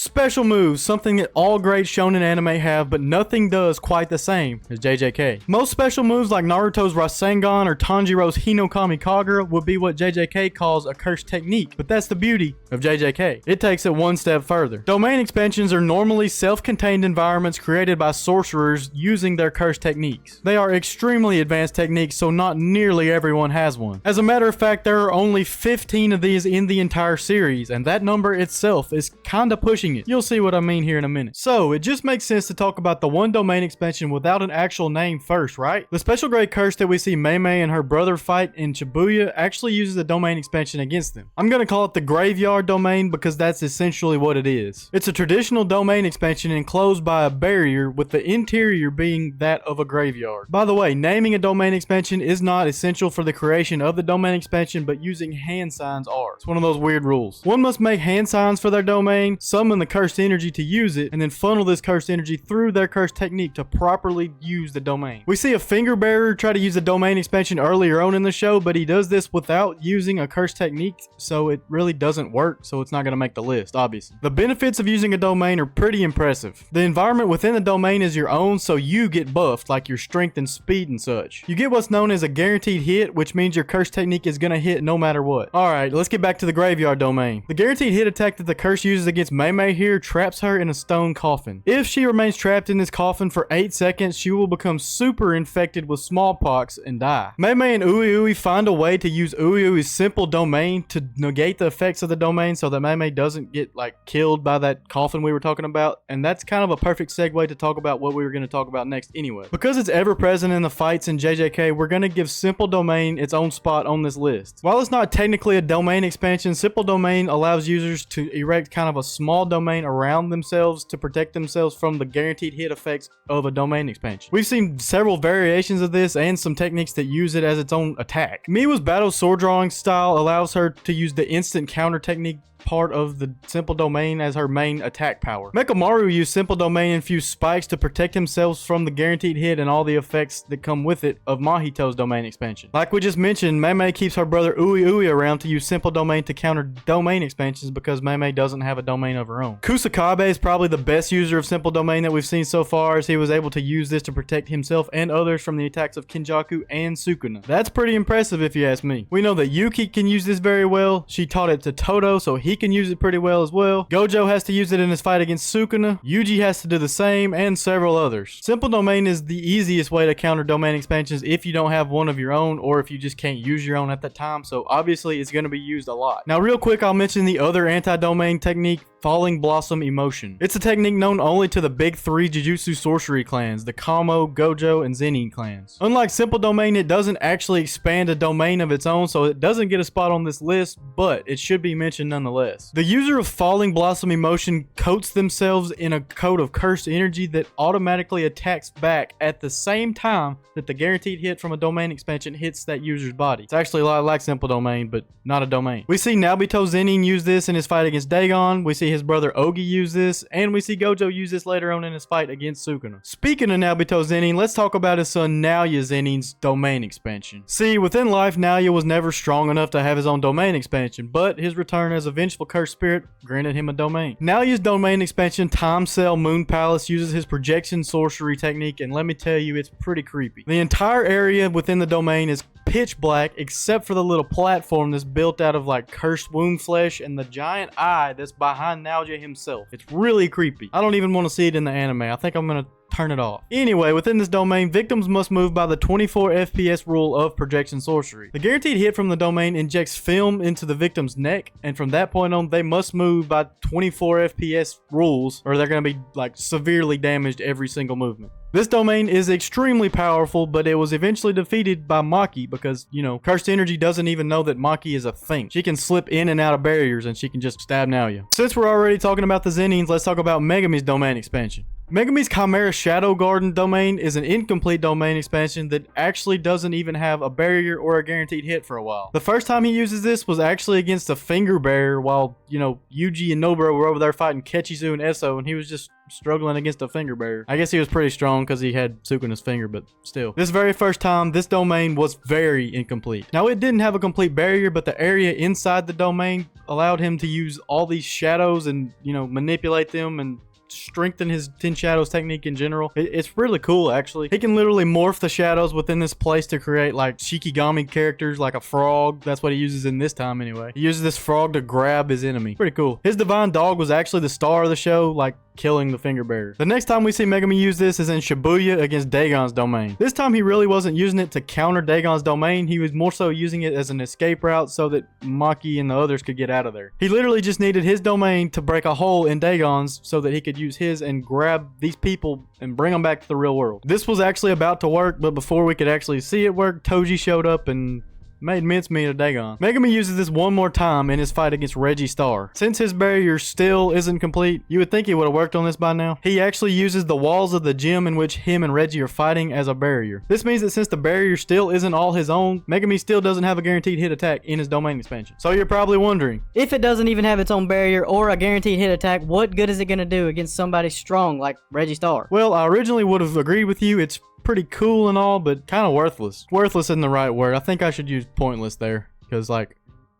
Special moves, something that all great shonen anime have, but nothing does quite the same as JJK. Most special moves like Naruto's Rasengan or Tanjiro's Hinokami Kagura would be what JJK calls a cursed technique, but that's the beauty of JJK. It takes it one step further. Domain expansions are normally self-contained environments created by sorcerers using their cursed techniques. They are extremely advanced techniques, so not nearly everyone has one. As a matter of fact, there are only 15 of these in the entire series, and that number itself is kinda pushing it. You'll see what I mean here in a minute. So, it just makes sense to talk about the one domain expansion without an actual name first, right? The special grade curse that we see Mei Mei and her brother fight in Shibuya actually uses a domain expansion against them. I'm gonna call it the graveyard domain because that's essentially what it is. It's a traditional domain expansion enclosed by a barrier with the interior being that of a graveyard. By the way, naming a domain expansion is not essential for the creation of the domain expansion, but using hand signs are. It's one of those weird rules. One must make hand signs for their domain, summon the cursed energy to use it, and then funnel this cursed energy through their cursed technique to properly use the domain. We see a finger bearer try to use a domain expansion earlier on in the show, but he does this without using a cursed technique, so it really doesn't work, so it's not going to make the list, obviously. The benefits of using a domain are pretty impressive. The environment within the domain is your own, so you get buffed, like your strength and speed and such. You get what's known as a guaranteed hit, which means your cursed technique is going to hit no matter what. Alright, let's get back to the graveyard domain. The guaranteed hit attack that the curse uses against Mei Mei here traps her in a stone coffin. If she remains trapped in this coffin for 8 seconds, she will become super infected with smallpox and die. Mei Mei and Ui Ui find a way to use Ui Ui's simple domain to negate the effects of the domain so that Mei Mei doesn't get killed by that coffin we were talking about, and that's kind of a perfect segue to talk about what we were going to talk about next anyway. Because it's ever present in the fights in JJK, we're going to give simple domain its own spot on this list. While it's not technically a domain expansion, simple domain allows users to erect kind of a small domain around themselves to protect themselves from the guaranteed hit effects of a domain expansion. We've seen several variations of this and some techniques that use it as its own attack. Miwa's battle sword drawing style allows her to use the instant counter technique part of the simple domain as her main attack power. Mechamaru used simple domain infused spikes to protect himself from the guaranteed hit and all the effects that come with it of Mahito's domain expansion. Like we just mentioned, Mei Mei keeps her brother Ui Ui around to use simple domain to counter domain expansions because Mei Mei doesn't have a domain of her own. Kusakabe is probably the best user of simple domain that we've seen so far, as he was able to use this to protect himself and others from the attacks of Kinjaku and Sukuna. That's pretty impressive if you ask me. We know that Yuki can use this very well. She taught it to Toto, so he can use it pretty well as well. Gojo has to use it in his fight against Sukuna. Yuji has to do the same, and several others. Simple domain is the easiest way to counter domain expansions if you don't have one of your own, or if you just can't use your own at that time, so obviously it's going to be used a lot. Now real quick, I'll mention the other anti-domain technique, Falling Blossom Emotion. It's a technique known only to the big 3 Jujutsu sorcery clans, the Kamo, Gojo, and Zenin clans. Unlike Simple Domain, it doesn't actually expand a domain of its own, so it doesn't get a spot on this list, but it should be mentioned nonetheless. The user of Falling Blossom Emotion coats themselves in a coat of cursed energy that automatically attacks back at the same time that the guaranteed hit from a domain expansion hits that user's body. It's actually a lot like Simple Domain, but not a domain. We see Naobito Zenin use this in his fight against Dagon. We see his brother Ogi use this, and we see Gojo use this later on in his fight against Sukuna. Speaking of Naobito Zenin, let's talk about his son Naoya Zenin's domain expansion. See, within life, Naoya was never strong enough to have his own domain expansion, but his return as a vengeful cursed spirit granted him a domain. Naoya's domain expansion, Time Cell Moon Palace, uses his projection sorcery technique, and let me tell you, it's pretty creepy. The entire area within the domain is pitch black except for the little platform that's built out of cursed wound flesh and the giant eye that's behind Naoya himself. It's really creepy. I don't even want to see it in the anime. I think I'm gonna turn it off. Anyway, within this domain, victims must move by the 24 FPS rule of projection sorcery. The guaranteed hit from the domain injects film into the victim's neck, and from that point on, they must move by 24 FPS rules, or they're going to be severely damaged every single movement. This domain is extremely powerful, but it was eventually defeated by Maki because, cursed energy doesn't even know that Maki is a thing. She can slip in and out of barriers and she can just stab Naoya. Since we're already talking about the Zenins, let's talk about Megami's domain expansion. Megami's Chimera Shadow Garden domain is an incomplete domain expansion that actually doesn't even have a barrier or a guaranteed hit for a while. The first time he uses this was actually against a finger barrier while, Yuji and Nobara were over there fighting Kechizu and Eso, and he was just struggling against a finger barrier. I guess he was pretty strong because he had Sukuna's finger, but still. This very first time, this domain was very incomplete. Now, it didn't have a complete barrier, but the area inside the domain allowed him to use all these shadows and, manipulate them and strengthen his 10 shadows technique in general. It's really cool, actually. He can literally morph the shadows within this place to create like Shikigami characters, like a frog. That's what he uses in this time anyway. He uses this frog to grab his enemy. Pretty cool. His divine dog was actually the star of the show, like killing the finger bearer. The next time we see Megami use this is in Shibuya against Dagon's domain. This time he really wasn't using it to counter Dagon's domain. He was more so using it as an escape route so that Maki and the others could get out of there. He literally just needed his domain to break a hole in Dagon's so that he could use his and grab these people and bring them back to the real world. This was actually about to work, but before we could actually see it work, Toji showed up and made mincemeat of Dagon. Megami uses this one more time in his fight against Reggie Star. Since his barrier still isn't complete, you would think he would have worked on this by now. He actually uses the walls of the gym in which him and Reggie are fighting as a barrier. This means that since the barrier still isn't all his own, Megami still doesn't have a guaranteed hit attack in his domain expansion. So you're probably wondering, if it doesn't even have its own barrier or a guaranteed hit attack, what good is it going to do against somebody strong like Reggie Star? Well, I originally would have agreed with you. It's pretty cool and all, but kind of worthless. Worthless isn't the right word. I think I should use pointless there, because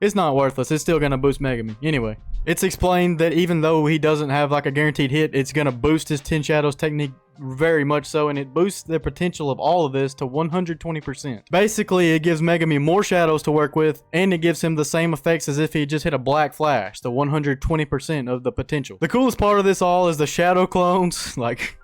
it's not worthless. It's still gonna boost Megami. Anyway, it's explained that even though he doesn't have like a guaranteed hit, it's gonna boost his 10 shadows technique very much so, and it boosts the potential of all of this to 120%. Basically, it gives Megami more shadows to work with, and it gives him the same effects as if he just hit a black flash, the 120% of the potential. The coolest part of this all is the shadow clones, like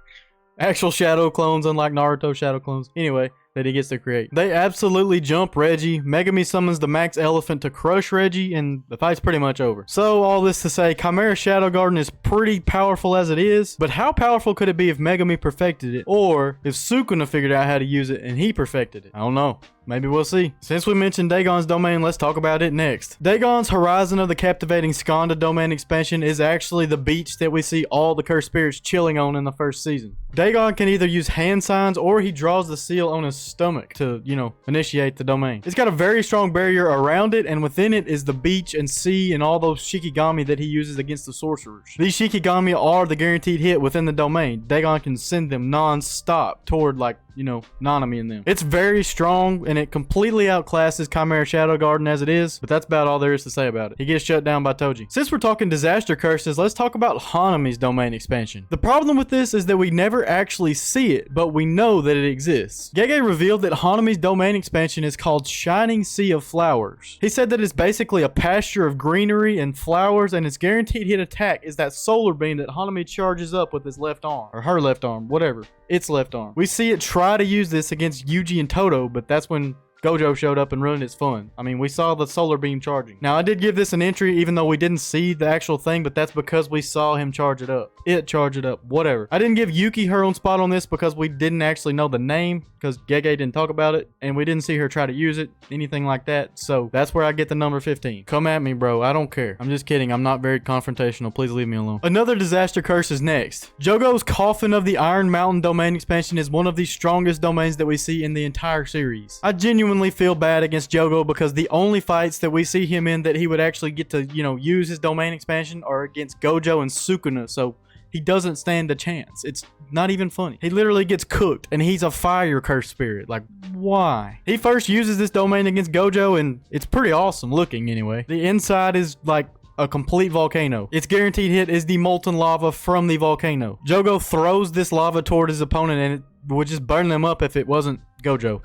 actual shadow clones, unlike Naruto shadow clones. Anyway, that he gets to create. They absolutely jump Reggie. Megami summons the Max Elephant to crush Reggie, and the fight's pretty much over. So all this to say, Chimera Shadow Garden is pretty powerful as it is, but how powerful could it be if Megami perfected it, or if Sukuna figured out how to use it and he perfected it? I don't know. Maybe we'll see. Since we mentioned Dagon's domain, let's talk about it next. Dagon's Horizon of the Captivating Skanda domain expansion is actually the beach that we see all the cursed spirits chilling on in the first season. Dagon can either use hand signs or he draws the seal on his stomach to, initiate the domain. It's got a very strong barrier around it, and within it is the beach and sea and all those Shikigami that he uses against the sorcerers. These Shikigami are the guaranteed hit within the domain. Dagon can send them non-stop toward Nanami and them. It's very strong, and it completely outclasses Chimera Shadow Garden as it is, but that's about all there is to say about it. He gets shut down by Toji. Since we're talking disaster curses, let's talk about Hanami's domain expansion. The problem with this is that we never actually see it, but we know that it exists. Gege revealed that Hanami's domain expansion is called Shining Sea of Flowers. He said that it's basically a pasture of greenery and flowers, and its guaranteed hit attack is that solar beam that Hanami charges up with his left arm, or her left arm, whatever. Its left arm. We see it try to use this against Yuji and Toto, but that's when Gojo showed up and ruined its fun. I mean, we saw the solar beam charging. Now, I did give this an entry even though we didn't see the actual thing, but that's because we saw him charge it up. Charge it up, whatever. I didn't give Yuki her own spot on this because we didn't actually know the name, because Gege didn't talk about it, and we didn't see her try to use it, anything like that, so that's where I get the number 15. Come at me, bro. I don't care. I'm just kidding. I'm not very confrontational. Please leave me alone. Another disaster curse is next. Jogo's Coffin of the Iron Mountain domain expansion is one of the strongest domains that we see in the entire series. I genuinely feel bad against Jogo because the only fights that we see him in that he would actually get to, use his domain expansion are against Gojo and Sukuna, so he doesn't stand a chance. It's not even funny. He literally gets cooked, and he's a fire cursed spirit. Like, why? He first uses this domain against Gojo, and it's pretty awesome looking anyway. The inside is like a complete volcano. Its guaranteed hit is the molten lava from the volcano. Jogo throws this lava toward his opponent, and it would just burn them up if it wasn't Gojo.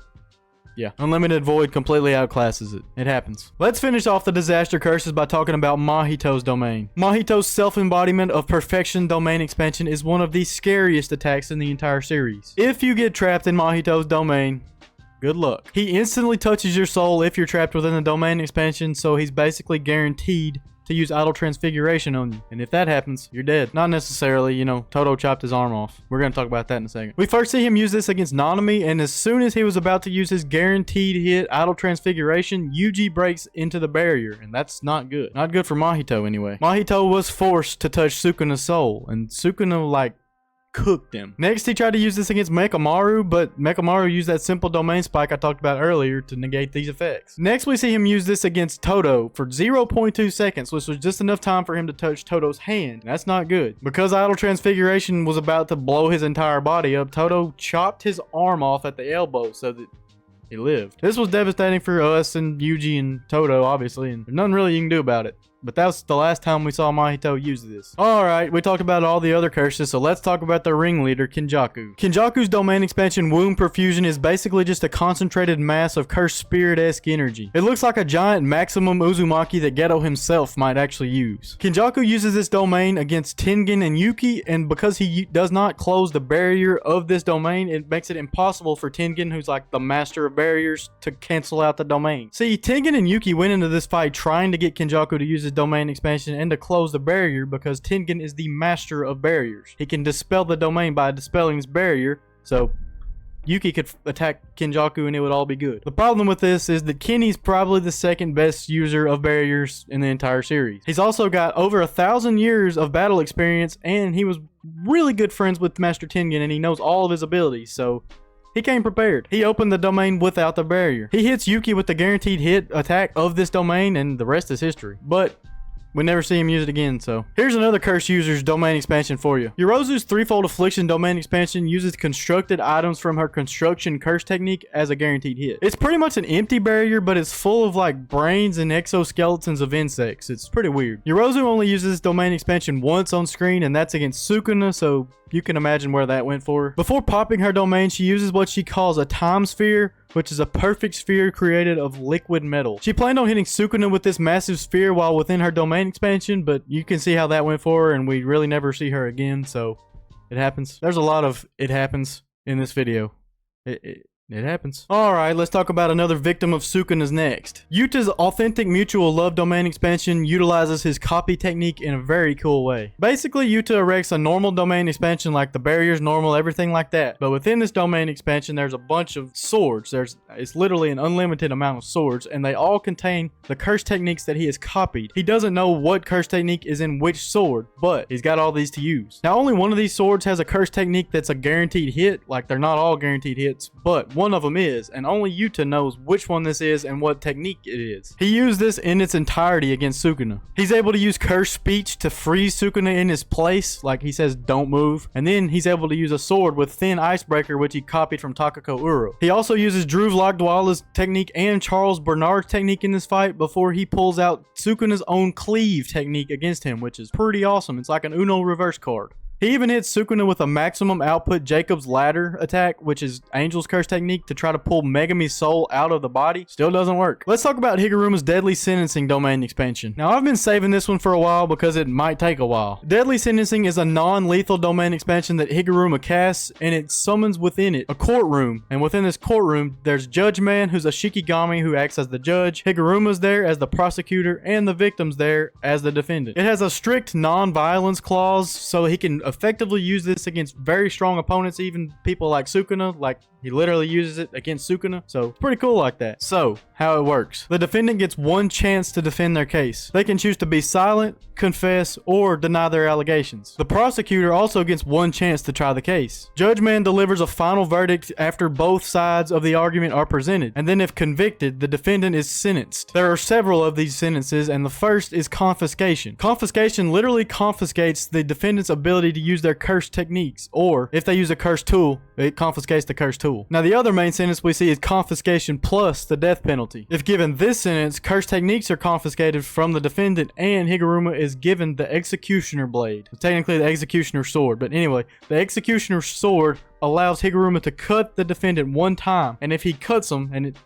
Yeah, Unlimited Void completely outclasses it. It happens. Let's finish off the disaster curses by talking about Mahito's domain. Mahito's self-embodiment of perfection domain expansion is one of the scariest attacks in the entire series. If you get trapped in Mahito's domain, good luck. He instantly touches your soul if you're trapped within the domain expansion, so he's basically guaranteed to use Idle Transfiguration on you. And if that happens, you're dead. Not necessarily, Toto chopped his arm off. We're going to talk about that in a second. We first see him use this against Nanami, and as soon as he was about to use his guaranteed hit, Idle Transfiguration, Yuji breaks into the barrier, and that's not good. Not good for Mahito, anyway. Mahito was forced to touch Sukuna's soul, and Sukuna, cooked him. Next, he tried to use this against Mechamaru, but Mechamaru used that simple domain spike I talked about earlier to negate these effects. Next, we see him use this against Toto for 0.2 seconds, which was just enough time for him to touch Toto's hand. That's not good. Because Idle Transfiguration was about to blow his entire body up, Toto chopped his arm off at the elbow so that he lived. This was devastating for us and Yuji and Toto, obviously, and there's nothing really you can do about it. But that was the last time we saw Mahito use this. Alright, we talked about all the other curses, so let's talk about the ringleader, Kenjaku. Kenjaku's domain expansion Wound Perfusion is basically just a concentrated mass of cursed spirit-esque energy. It looks like a giant maximum Uzumaki that Geto himself might actually use. Kenjaku uses this domain against Tengen and Yuki, and because he does not close the barrier of this domain, it makes it impossible for Tengen, who's like the master of barriers, to cancel out the domain. See, Tengen and Yuki went into this fight trying to get Kenjaku to use his domain expansion and to close the barrier because Tengen is the master of barriers. He can dispel the domain by dispelling his barrier, so Yuki could attack Kenjaku and it would all be good. The problem with this is that Kenny's probably the second best user of barriers in the entire series. He's also got over 1,000 years of battle experience, and he was really good friends with Master Tengen, and he knows all of his abilities, so he came prepared. He opened the domain without the barrier. He hits Yuki with the guaranteed hit attack of this domain, and the rest is history. But we never see him use it again, so. Here's another curse user's domain expansion for you. Yorozu's threefold affliction domain expansion uses constructed items from her construction curse technique as a guaranteed hit. It's pretty much an empty barrier, but it's full of like brains and exoskeletons of insects. It's pretty weird. Yorozu only uses this domain expansion once on screen, and that's against Sukuna, so you can imagine where that went for her. Before popping her domain, she uses what she calls a time sphere, which is a perfect sphere created of liquid metal. She planned on hitting Sukuna with this massive sphere while within her domain expansion, but you can see how that went for her, and we really never see her again, so it happens. There's a lot of it happens in this video. It happens. Alright, let's talk about another victim of Sukuna's next. Yuta's authentic mutual love domain expansion utilizes his copy technique in a very cool way. Basically, Yuta erects a normal domain expansion like the barriers normal, everything like that. But within this domain expansion, there's a bunch of swords. It's literally an unlimited amount of swords, and they all contain the curse techniques that he has copied. He doesn't know what curse technique is in which sword, but he's got all these to use. Now, only one of these swords has a curse technique that's a guaranteed hit. Like, they're not all guaranteed hits, but one of them is, and only Yuta knows which one this is and what technique it is. He used this in its entirety against Sukuna. He's able to use cursed speech to freeze Sukuna in his place, like he says don't move, and then he's able to use a sword with thin icebreaker, which he copied from Takako Uro. He also uses Drew Vlogdwala's technique and Charles Bernard's technique in this fight before he pulls out Sukuna's own cleave technique against him, which is pretty awesome. It's like an Uno reverse card. He even hits Sukuna with a maximum output Jacob's Ladder attack, which is Angel's Curse technique to try to pull Megami's soul out of the body. Still doesn't work. Let's talk about Higuruma's Deadly Sentencing domain expansion. Now, I've been saving this one for a while because it might take a while. Deadly Sentencing is a non-lethal domain expansion that Higuruma casts, and it summons within it a courtroom. And within this courtroom, there's Judge Man, who's a Shikigami who acts as the judge. Higuruma's there as the prosecutor, and the victim's there as the defendant. It has a strict non-violence clause, so he can effectively use this against very strong opponents, even people like Sukuna. Like, he literally uses it against Sukuna, so it's pretty cool like that. So, how it works. The defendant gets one chance to defend their case. They can choose to be silent, confess, or deny their allegations. The prosecutor also gets one chance to try the case. Judge Man delivers a final verdict after both sides of the argument are presented, and then if convicted, the defendant is sentenced. There are several of these sentences, and the first is confiscation. Confiscation literally confiscates the defendant's ability to use their cursed techniques, or if they use a cursed tool, it confiscates the cursed tool. Now, the other main sentence we see is confiscation plus the death penalty. If given this sentence, cursed techniques are confiscated from the defendant, and Higuruma is given the executioner blade. It's technically the executioner sword, but anyway, the executioner sword allows Higuruma to cut the defendant one time, and if he cuts him, and it,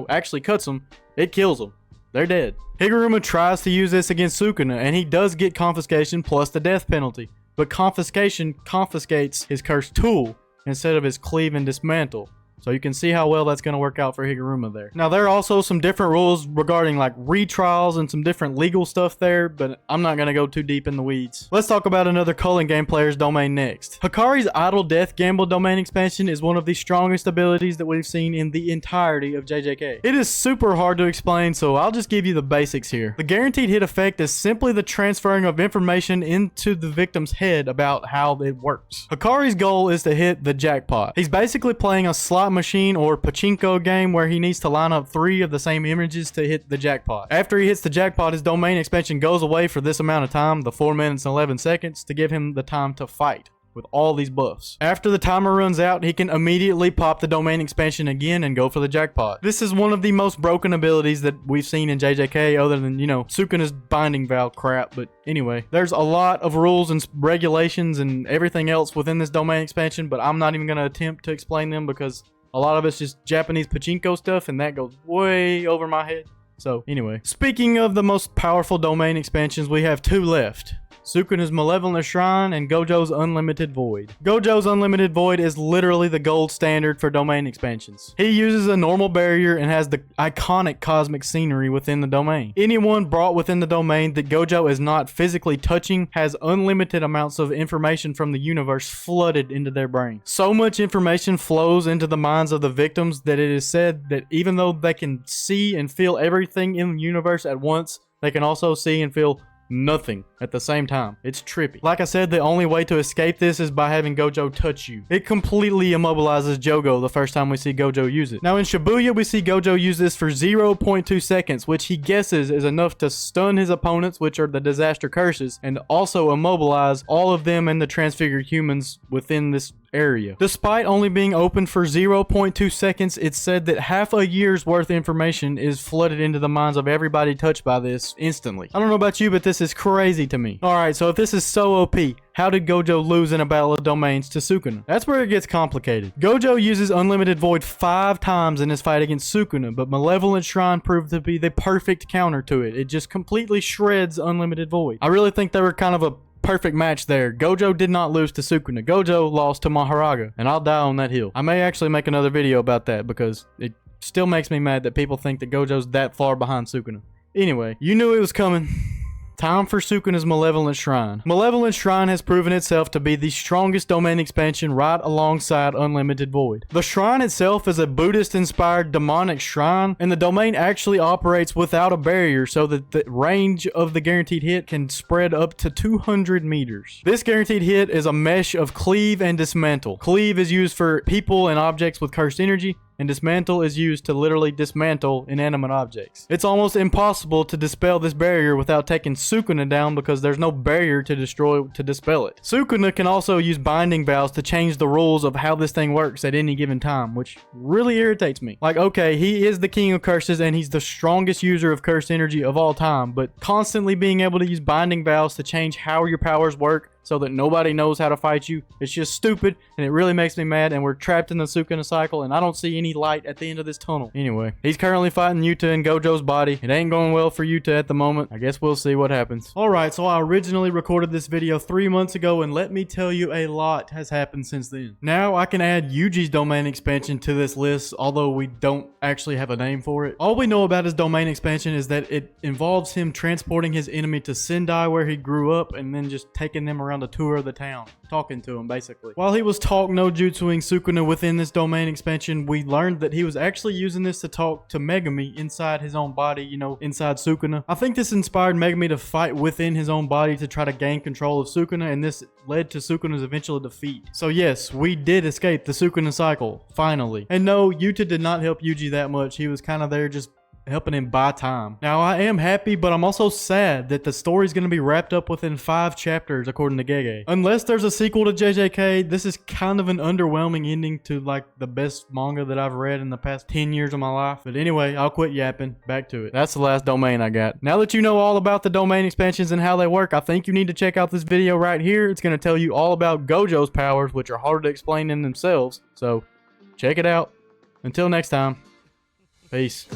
actually cuts him, it kills him. They're dead. Higuruma tries to use this against Sukuna, and he does get confiscation plus the death penalty, but confiscation confiscates his cursed tool instead of his cleave and dismantle. So you can see how well that's going to work out for Higuruma there. Now, there are also some different rules regarding like retrials and some different legal stuff there, but I'm not going to go too deep in the weeds. Let's talk about another Culling game player's domain next. Hikari's Idle Death Gamble domain expansion is one of the strongest abilities that we've seen in the entirety of JJK. It is super hard to explain, so I'll just give you the basics here. The guaranteed hit effect is simply the transferring of information into the victim's head about how it works. Hikari's goal is to hit the jackpot. He's basically playing a slot machine or pachinko game where he needs to line up 3 of the same images to hit the jackpot. After he hits the jackpot, his domain expansion goes away for this amount of time, the 4 minutes and 11 seconds, to give him the time to fight with all these buffs. After the timer runs out, he can immediately pop the domain expansion again and go for the jackpot. This is one of the most broken abilities that we've seen in JJK other than, you know, Sukuna's binding valve crap. But anyway, there's a lot of rules and regulations and everything else within this domain expansion, but I'm not even going to attempt to explain them because a lot of it's just Japanese pachinko stuff and that goes way over my head. So anyway, speaking of the most powerful domain expansions, we have 2 left. Sukuna's Malevolent Shrine and Gojo's Unlimited Void. Gojo's Unlimited Void is literally the gold standard for domain expansions. He uses a normal barrier and has the iconic cosmic scenery within the domain. Anyone brought within the domain that Gojo is not physically touching has unlimited amounts of information from the universe flooded into their brain. So much information flows into the minds of the victims that it is said that even though they can see and feel everything in the universe at once, they can also see and feel nothing at the same time. It's trippy. Like I said, the only way to escape this is by having Gojo touch you. It completely immobilizes Jogo the first time we see Gojo use it. Now in Shibuya, we see Gojo use this for 0.2 seconds, which he guesses is enough to stun his opponents, which are the disaster curses, and also immobilize all of them and the transfigured humans within this area. Despite only being open for 0.2 seconds, it's said that half a year's worth of information is flooded into the minds of everybody touched by this instantly. I don't know about you, but this is crazy to me. Alright, so if this is so OP, how did Gojo lose in a battle of domains to Sukuna? That's where it gets complicated. Gojo uses Unlimited Void 5 times in his fight against Sukuna, but Malevolent Shrine proved to be the perfect counter to it. It just completely shreds Unlimited Void. I really think they were kind of a perfect match there. Gojo did not lose to Sukuna. Gojo lost to Maharaga, and I'll die on that hill. I may actually make another video about that because it still makes me mad that people think that Gojo's that far behind Sukuna. Anyway, you knew it was coming. Time for Sukuna's Malevolent Shrine. Malevolent Shrine has proven itself to be the strongest domain expansion right alongside Unlimited Void. The shrine itself is a Buddhist-inspired demonic shrine, and the domain actually operates without a barrier so that the range of the guaranteed hit can spread up to 200 meters. This guaranteed hit is a mesh of Cleave and Dismantle. Cleave is used for people and objects with cursed energy, and Dismantle is used to literally dismantle inanimate objects. It's almost impossible to dispel this barrier without taking Sukuna down because there's no barrier to destroy to dispel it. Sukuna can also use binding vows to change the rules of how this thing works at any given time, which really irritates me. Like, okay, he is the king of curses and he's the strongest user of cursed energy of all time, but constantly being able to use binding vows to change how your powers work so that nobody knows how to fight you, it's just stupid, and it really makes me mad, and we're trapped in the Sukuna cycle, and I don't see any light at the end of this tunnel. Anyway, he's currently fighting Yuta in Gojo's body. It ain't going well for Yuta at the moment. I guess we'll see what happens. Alright, so I originally recorded this video 3 months ago, and let me tell you, a lot has happened since then. Now I can add Yuji's domain expansion to this list, although we don't actually have a name for it. All we know about his domain expansion is that it involves him transporting his enemy to Sendai where he grew up, and then just taking them around a tour of the town, talking to him basically. While he was talk no jutsuing Sukuna within this domain expansion, we learned that he was actually using this to talk to Megami inside his own body, you know, inside Sukuna. I think this inspired Megami to fight within his own body to try to gain control of Sukuna, and this led to Sukuna's eventual defeat. So yes, we did escape the Sukuna cycle, finally. And no, Yuta did not help Yuji that much. He was kind of there just helping him buy time. Now, I am happy, but I'm also sad that the story's going to be wrapped up within 5 chapters, according to Gege. Unless there's a sequel to JJK, this is kind of an underwhelming ending to, like, the best manga that I've read in the past 10 years of my life. But anyway, I'll quit yapping. Back to it. That's the last domain I got. Now that you know all about the domain expansions and how they work, I think you need to check out this video right here. It's going to tell you all about Gojo's powers, which are hard to explain in themselves. So, check it out. Until next time, peace.